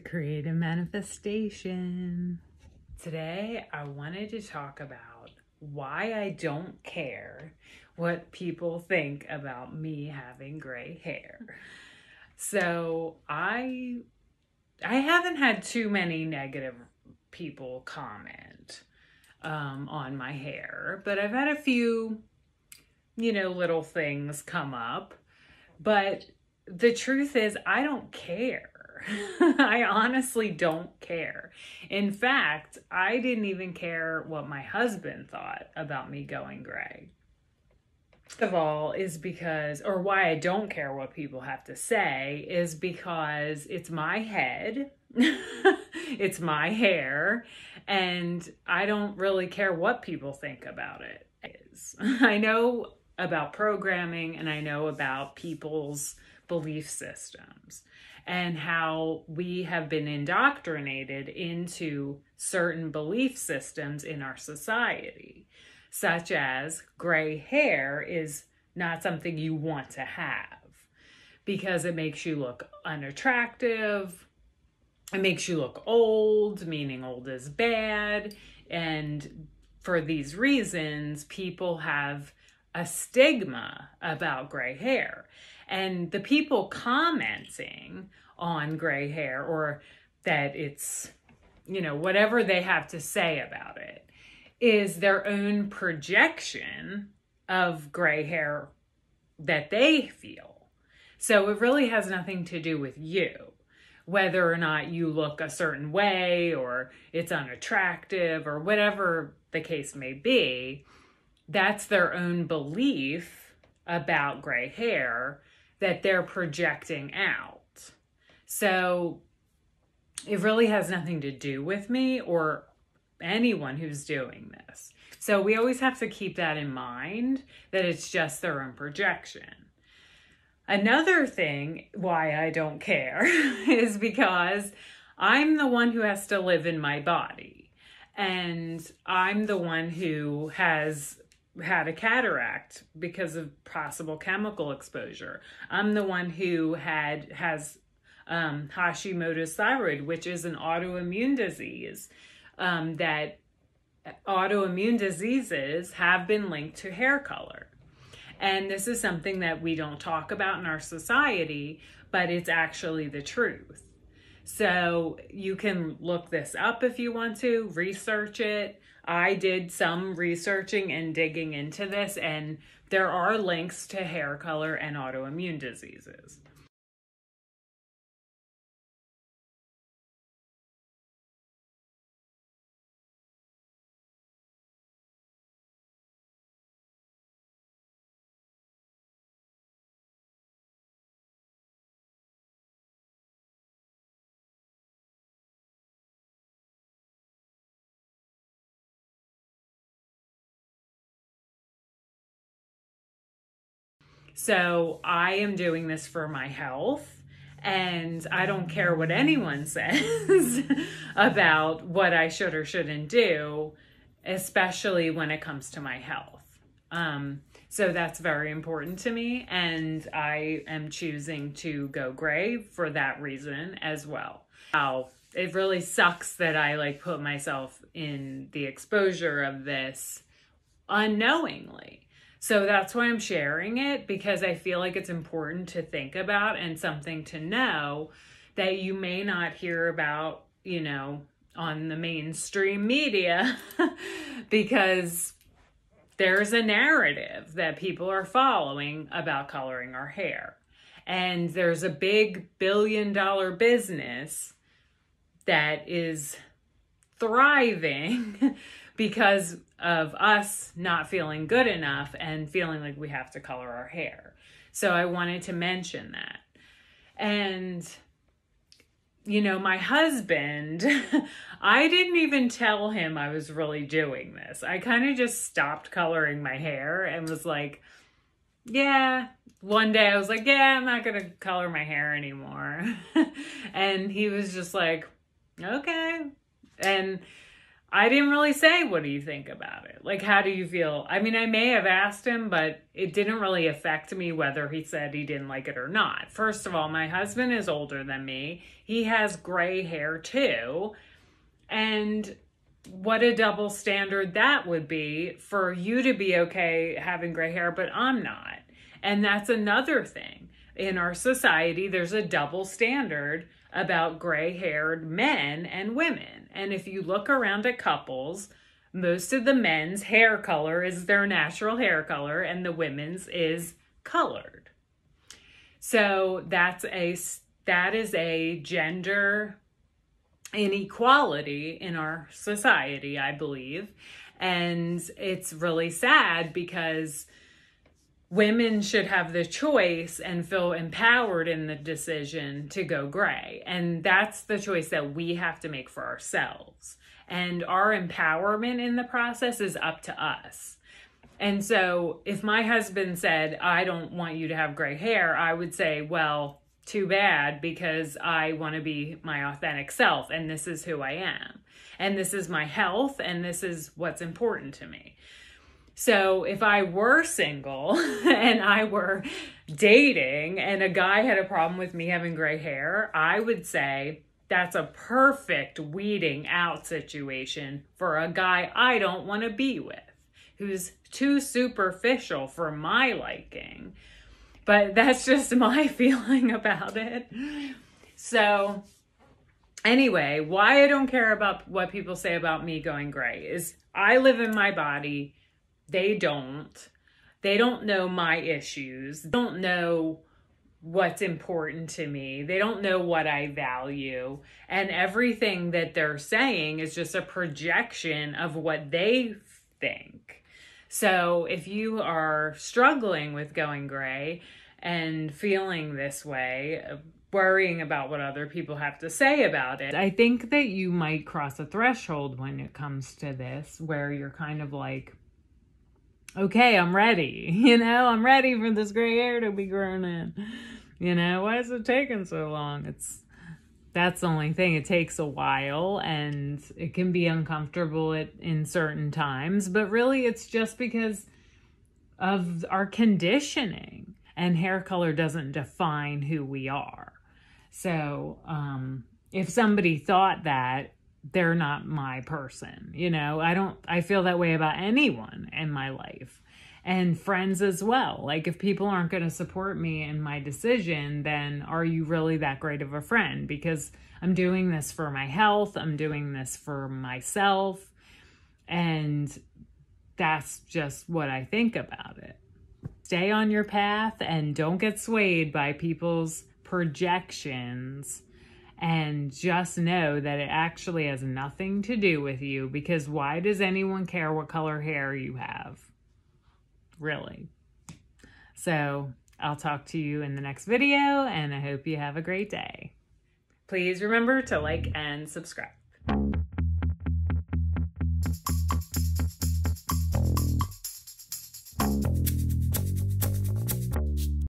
Creative Manifestation. Today, I wanted to talk about why I don't care what people think about me having gray hair. So I haven't had too many negative people comment on my hair, but I've had a few, little things come up. But the truth is, I don't care. I honestly don't care. In fact, I didn't even care what my husband thought about me going gray. First of all, is because, or why I don't care what people have to say, is because it's my head, it's my hair, and I don't really care what people think about it. I know about programming and I know about people's belief systems and how we have been indoctrinated into certain belief systems in our society, such as gray hair is not something you want to have because it makes you look unattractive. It makes you look old, meaning old is bad. And for these reasons, people have a stigma about gray hair. And the people commenting on gray hair, or that it's, whatever they have to say about it, is their own projection of gray hair that they feel. So it really has nothing to do with you, whether or not you look a certain way or it's unattractive or whatever the case may be. That's their own belief about gray hair that they're projecting out. So it really has nothing to do with me or anyone who's doing this. So we always have to keep that in mind, that it's just their own projection. Another thing why I don't care is because I'm the one who has to live in my body. And I'm the one who has had a cataract because of possible chemical exposure. I'm the one who has Hashimoto's thyroid, which is an autoimmune disease. That autoimmune diseases have been linked to hair color. And this is something that we don't talk about in our society, but it's actually the truth. So you can look this up if you want to, research it. I did some researching and digging into this, and there are links to hair color and autoimmune diseases. So I am doing this for my health, and I don't care what anyone says about what I should or shouldn't do, especially when it comes to my health. So that's very important to me, and I am choosing to go gray for that reason as well. It really sucks that I put myself in the exposure of this unknowingly. So that's why I'm sharing it, because I feel like it's important to think about and something to know that you may not hear about, on the mainstream media, because there's a narrative that people are following about coloring our hair. And there's a big billion-dollar business that is thriving because of us not feeling good enough and feeling like we have to color our hair. So I wanted to mention that. And, my husband, I didn't even tell him I was really doing this. I kind of just stopped coloring my hair and was like, yeah. One day I was like, yeah, I'm not going to color my hair anymore. And he was just like, okay. And I didn't really say, what do you think about it? Like, how do you feel? I mean, I may have asked him, but it didn't really affect me whether he said he didn't like it or not. First of all, my husband is older than me. He has gray hair too. And what a double standard that would be for you to be okay having gray hair, but I'm not. And that's another thing. In our society, there's a double standard about gray-haired men and women. And if you look around at couples, most of the men's hair color is their natural hair color and the women's is colored. So that is a gender inequality in our society, I believe. And it's really sad because women should have the choice and feel empowered in the decision to go gray. And that's the choice that we have to make for ourselves. And our empowerment in the process is up to us. And so if my husband said, I don't want you to have gray hair, I would say, well, too bad, because I want to be my authentic self. And this is who I am. And this is my health. And this is what's important to me. So if I were single and I were dating and a guy had a problem with me having gray hair, I would say that's a perfect weeding out situation for a guy I don't want to be with, who's too superficial for my liking. But that's just my feeling about it. So anyway, why I don't care about what people say about me going gray is I live in my body. They don't know my issues. They don't know what's important to me. They don't know what I value. And everything that they're saying is just a projection of what they think. So if you are struggling with going gray and feeling this way, worrying about what other people have to say about it, I think that you might cross a threshold when it comes to this, where you're kind of like, okay, I'm ready. I'm ready for this gray hair to be grown in. Why is it taking so long? That's the only thing. It takes a while and it can be uncomfortable in certain times, but really it's just because of our conditioning, and hair color doesn't define who we are. So, if somebody thought that, they're not my person. I feel that way about anyone in my life, and friends as well. Like, if people aren't going to support me in my decision, then are you really that great of a friend? Because I'm doing this for my health. I'm doing this for myself. And that's just what I think about it. Stay on your path and don't get swayed by people's projections. And just know that it actually has nothing to do with you, because why does anyone care what color hair you have? Really. So I'll talk to you in the next video, and I hope you have a great day. Please remember to like and subscribe.